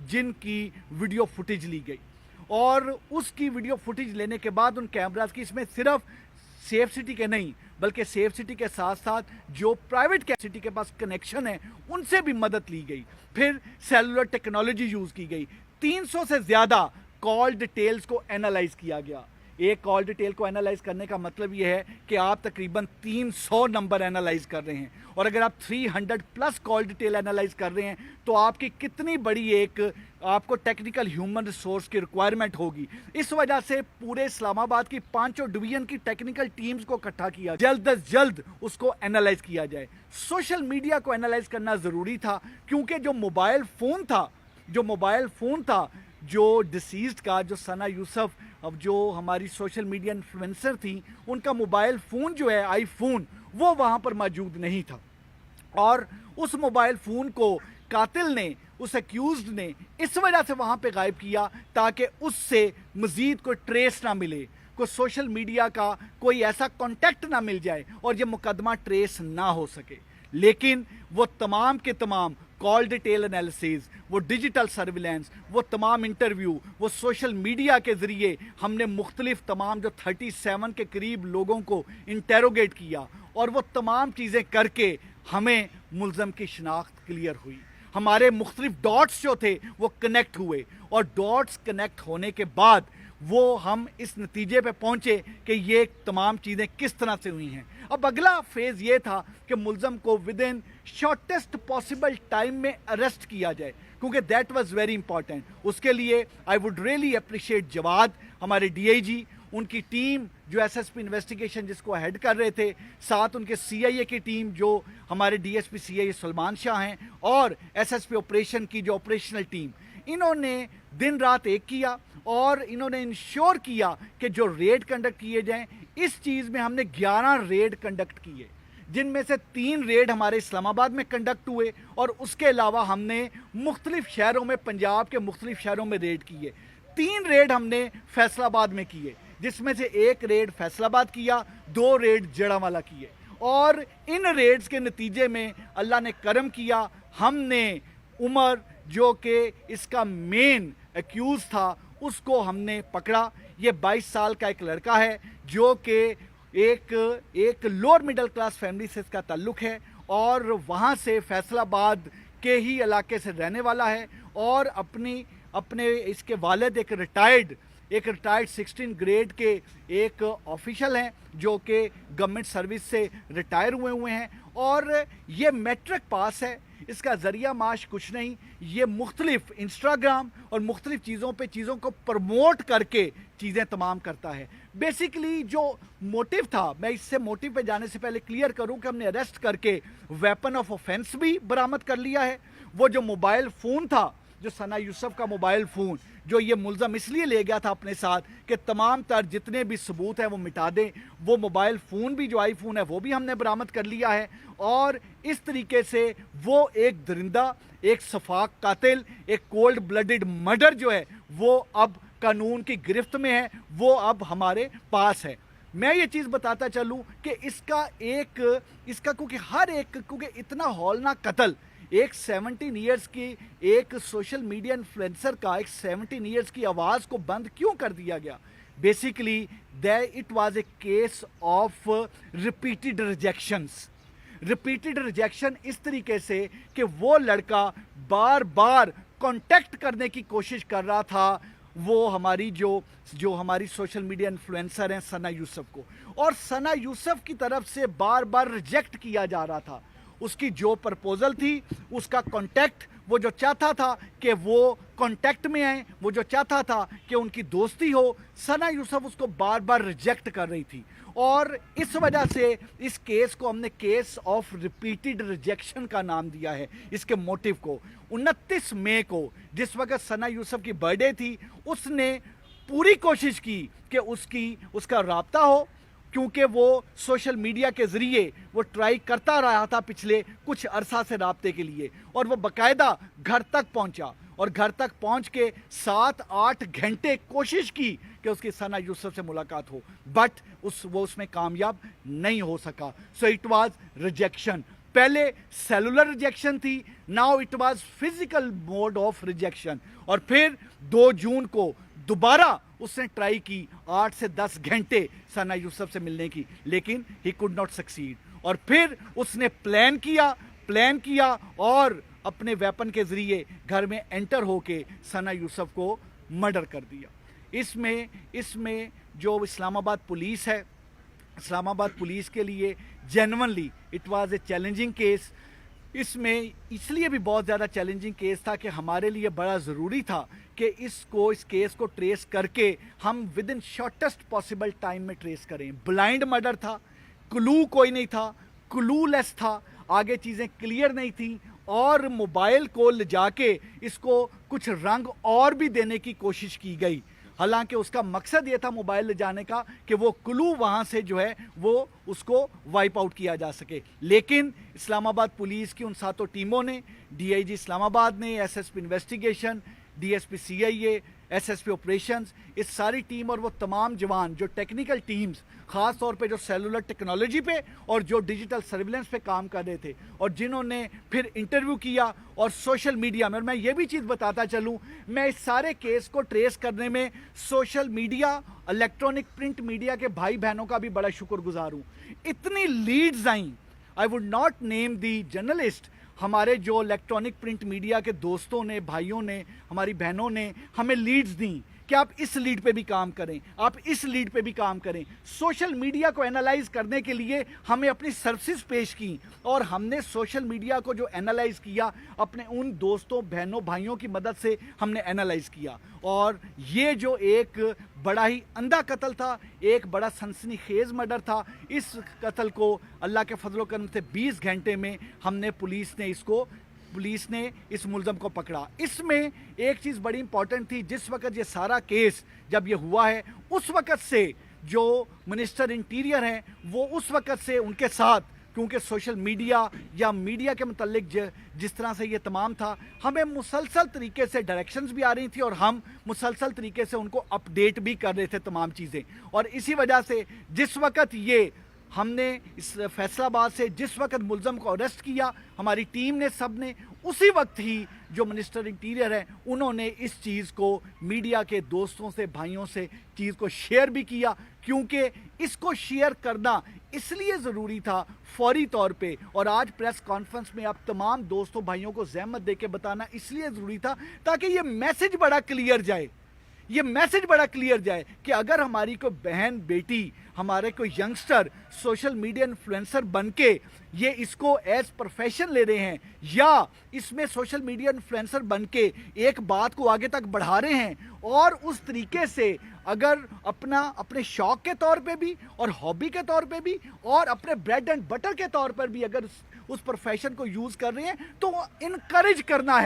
जिन की video footage ली गई और उसकी वीडियो फुटेज लेने के बाद उन कैमरास की, इसमें सिर्फ सेफ सिटी के नहीं बल्कि सेफ सिटी के साथ साथ जो प्राइवेट सिटी के पास कनेक्शन है उनसे भी मदद ली गई। फिर सेलुलर टेक्नोलॉजी यूज़ की गई। 300 से ज़्यादा कॉल डिटेल्स को एनालाइज किया गया। एक कॉल डिटेल को एनालाइज करने का मतलब यह है कि आप तकरीबन 300 नंबर एनालाइज कर रहे हैं, और अगर आप 300 प्लस कॉल डिटेल एनालाइज कर रहे हैं तो आपकी कितनी बड़ी एक आपको टेक्निकल ह्यूमन रिसोर्स की रिक्वायरमेंट होगी। इस वजह से पूरे इस्लामाबाद की 5 डिवीजन की टेक्निकल टीम्स को इकट्ठा किया, जल्द अज जल्द उसको एनालाइज किया जाए। सोशल मीडिया को एनालाइज करना ज़रूरी था क्योंकि जो मोबाइल फ़ोन था जो डिसीज्ड का, जो सना यूसुफ, अब जो हमारी सोशल मीडिया इन्फ्लुएंसर थी, उनका मोबाइल फ़ोन जो है आईफोन, वो वहाँ पर मौजूद नहीं था। और उस मोबाइल फ़ोन को कातिल ने, उस एक्यूज्ड ने इस वजह से वहाँ पे गायब किया ताकि उससे मज़ीद कोई ट्रेस ना मिले, कोई सोशल मीडिया का कोई ऐसा कॉन्टेक्ट ना मिल जाए और ये मुकदमा ट्रेस ना हो सके। लेकिन वो तमाम के तमाम कॉल डिटेल एनालिसिस, वो डिजिटल सर्विलेंस, वो तमाम इंटरव्यू, वो सोशल मीडिया के ज़रिए हमने मुख्तलिफ तमाम जो 37 के करीब लोगों को इंटेरोगेट किया, और वो तमाम चीज़ें करके हमें मुल्ज़म की शनाख्त क्लियर हुई। हमारे मुख्तलिफ डॉट्स जो थे वो कनेक्ट हुए, और डॉट्स कनेक्ट होने के बाद वो हम इस नतीजे पे पहुँचे कि ये तमाम चीज़ें किस तरह से हुई हैं। अब अगला फेज़ ये था कि मुल्ज़म को within shortest possible time में अरेस्ट किया जाए, क्योंकि दैट वाज वेरी इंपॉर्टेंट। उसके लिए I would really appreciate Jawad, हमारे डीआईजी, उनकी टीम जो एसएसपी इन्वेस्टिगेशन जिसको हेड कर रहे थे, साथ उनके सीआईए की टीम जो हमारे डीएसपी सीआईए सलमान शाह हैं, और एसएसपी ऑपरेशन की जो ऑपरेशनल टीम, इन्होंने दिन रात एक किया और इन्होंने इंश्योर किया कि जो रेड कंडक्ट किए जाएं। इस चीज़ में हमने 11 रेड कंडक्ट किए, जिनमें से 3 रेड हमारे इस्लामाबाद में कंडक्ट हुए, और उसके अलावा हमने मुख्तलिफ शहरों में, पंजाब के मुख्तलिफ शहरों में रेड किए। 3 रेड हमने फैसलाबाद में किए, जिसमें से 1 रेड फैसलाबाद किया, 2 रेड जड़ावाला किए। और इन रेड्स के नतीजे में अल्लाह ने करम किया, हमने उमर जो कि इसका मेन एक्यूज़ था उसको हमने पकड़ा। ये 22 साल का एक लड़का है जो कि एक लोअर मिडिल क्लास फैमिली से इसका ताल्लुक़ है, और वहाँ से फैसलाबाद के ही इलाके से रहने वाला है, और अपने इसके वालिद एक रिटायर्ड 16 ग्रेड के एक ऑफिशियल हैं जो कि गवर्नमेंट सर्विस से रिटायर हुए हैं, और ये मैट्रिक पास है। इसका ज़रिया माश कुछ नहीं, ये मुख्तलिफ इंस्टाग्राम और मुख्तलिफ चीज़ों को प्रमोट करके चीज़ें तमाम करता है। बेसिकली जो मोटिव था, मैं इससे मोटिव पे जाने से पहले क्लियर करूं कि हमने अरेस्ट करके वेपन ऑफ ऑफेंस भी बरामद कर लिया है। वो जो मोबाइल फ़ोन था, जो सना यूसुफ का मोबाइल फ़ोन, जो ये मुल्ज़म इसलिए ले गया था अपने साथ कि तमाम तर जितने भी सबूत हैं वो मिटा दें, वो मोबाइल फ़ोन भी, जो आईफोन है, वो भी हमने बरामद कर लिया है। और इस तरीके से वो एक दरिंदा, एक सफाक कातिल, एक कोल्ड ब्लडेड मर्डर जो है वो अब कानून की गिरफ्त में है, वो अब हमारे पास है। मैं ये चीज़ बताता चलूँ कि इसका क्योंकि इतना हौलनाक कत्ल, एक 17 ईयर्स की एक सोशल मीडिया इन्फ्लुएंसर का, एक 17 ईयर्स की आवाज़ को बंद क्यों कर दिया गया? Basically it was a case of repeated rejection इस तरीके से कि वो लड़का बार बार कांटेक्ट करने की कोशिश कर रहा था वो हमारी जो हमारी सोशल मीडिया इन्फ्लुएंसर हैं सना यूसुफ को, और सना यूसुफ की तरफ से बार बार रिजेक्ट किया जा रहा था। उसकी जो प्रपोजल थी, उसका कांटेक्ट, वो जो चाहता था कि वो कांटेक्ट में आए, वो जो चाहता था कि उनकी दोस्ती हो, सना यूसुफ उसको बार बार रिजेक्ट कर रही थी। और इस वजह से इस केस को हमने केस ऑफ रिपीटेड रिजेक्शन का नाम दिया है। इसके मोटिव को 29 मई को, जिस वक्त सना यूसुफ की बर्थडे थी, उसने पूरी कोशिश की कि उसका राब्ता हो, क्योंकि वो सोशल मीडिया के ज़रिए वो ट्राई करता रहा था पिछले कुछ अरसा से राब्ते के लिए, और वो बाकायदा घर तक पहुंचा, और घर तक पहुंच के 7-8 घंटे कोशिश की कि उसकी सना यूसुफ से मुलाकात हो, बट वो उसमें कामयाब नहीं हो सका। So it was rejection. پہلے سیلولر ریجیکشن تھی, now it was physical mode of rejection. اور پھر 2 جون کو دوبارہ اس نے ٹرائی کی 8 سے 10 گھنٹے ثنا یوسف سے ملنے کی, لیکن ہی کوڈ ناٹ سکسیڈ. اور پھر اس نے پلان کیا اور اپنے ویپن کے ذریعے گھر میں انٹر ہو کے ثنا یوسف کو مرڈر کر دیا. اس میں جو اسلام آباد پولیس ہے, اسلام آباد پولیس کے لیے genuinely it was a challenging case. اس میں اس لیے بھی بہت زیادہ چیلنجنگ کیس تھا کہ ہمارے لیے بڑا ضروری تھا کہ اس کیس کو ٹریس کر کے ہم ود ان شارٹسٹ پاسبل ٹائم میں ٹریس کریں. بلائنڈ مرڈر تھا, کلو کوئی نہیں تھا, کلو لیس تھا, آگے چیزیں کلیئر نہیں تھیں, اور موبائل کو لے جا کے اس کو کچھ رنگ اور بھی دینے کی کوشش کی گئی. حالانکہ اس کا مقصد یہ تھا موبائل لے جانے کا کہ وہ کلو وہاں سے جو ہے وہ اس کو وائپ آؤٹ کیا جا سکے. لیکن اسلام آباد پولیس کی ان 7 ٹیموں نے, D I G Islamabad نے, S S P investigation, D S P C I A, S S P operations, اس ساری ٹیم اور وہ تمام جوان جو ٹیکنیکل ٹیمز خاص طور پہ جو سیلولر ٹیکنالوجی پہ اور جو ڈیجیٹل سرویلنس پہ کام کر رہے تھے, اور جنہوں نے پھر انٹرویو کیا اور سوشل میڈیا میں, اور میں یہ بھی چیز بتاتا چلوں, میں اس سارے کیس کو ٹریس کرنے میں social media, electronic print media کے بھائی بہنوں کا بھی بڑا شکر گزار ہوں. اتنی لیڈز آئیں, I would not name the journalist, ہمارے جو الیکٹرانک پرنٹ میڈیا کے دوستوں نے, بھائیوں نے, ہماری بہنوں نے ہمیں لیڈز دیں کہ آپ اس لیڈ پہ بھی کام کریں, آپ اس لیڈ پہ بھی کام کریں. سوشل میڈیا کو اینالائز کرنے کے لیے ہمیں اپنی سروسز پیش کی, اور ہم نے سوشل میڈیا کو جو اینالائز کیا اپنے ان دوستوں, بہنوں, بھائیوں کی مدد سے ہم نے اینالائز کیا. اور یہ جو ایک بڑا ہی اندھا قتل تھا, ایک بڑا سنسنی خیز مرڈر تھا, اس قتل کو اللہ کے فضل و کرم سے 20 گھنٹے میں ہم نے پولیس نے اس ملزم کو پکڑا. اس میں ایک چیز بڑی امپورٹنٹ تھی, جس وقت یہ سارا کیس جب یہ ہوا ہے اس وقت سے جو منسٹر انٹیریئر ہیں وہ اس وقت سے ان کے ساتھ, کیونکہ سوشل میڈیا یا میڈیا کے متعلق جس طرح سے یہ تمام تھا, ہمیں مسلسل طریقے سے ڈائریکشنز بھی آ رہی تھی اور ہم مسلسل طریقے سے ان کو اپڈیٹ بھی کر رہے تھے تمام چیزیں. اور اسی وجہ سے جس وقت ہم نے اس فیصلہ آباد سے جس وقت ملزم کو اریسٹ کیا, ہماری ٹیم نے, سب نے, اسی وقت ہی جو منسٹر انٹیریئر ہیں انہوں نے اس چیز کو میڈیا کے دوستوں سے, بھائیوں سے چیز کو شیئر بھی کیا, کیونکہ اس کو شیئر کرنا اس لیے ضروری تھا فوری طور پہ, اور آج پریس کانفرنس میں آپ تمام دوستوں بھائیوں کو زحمت دے کے بتانا اس لیے ضروری تھا تاکہ یہ میسج بڑا کلیئر جائے کہ اگر ہماری کوئی بہن, بیٹی, ہمارے کوئی ینگسٹر سوشل میڈیا انفلوئنسر بن کے یہ اس کو ایز پروفیشن لے رہے ہیں, یا اس میں سوشل میڈیا انفلوئنسر بن کے ایک بات کو آگے تک بڑھا رہے ہیں, اور اس طریقے سے اگر اپنے شوق کے طور پہ بھی اور ہابی کے طور پہ بھی اور اپنے بریڈ اینڈ بٹر کے طور پر بھی اگر اس پروفیشن کو یوز کر رہے ہیں, تو انکریج کرنا ہے.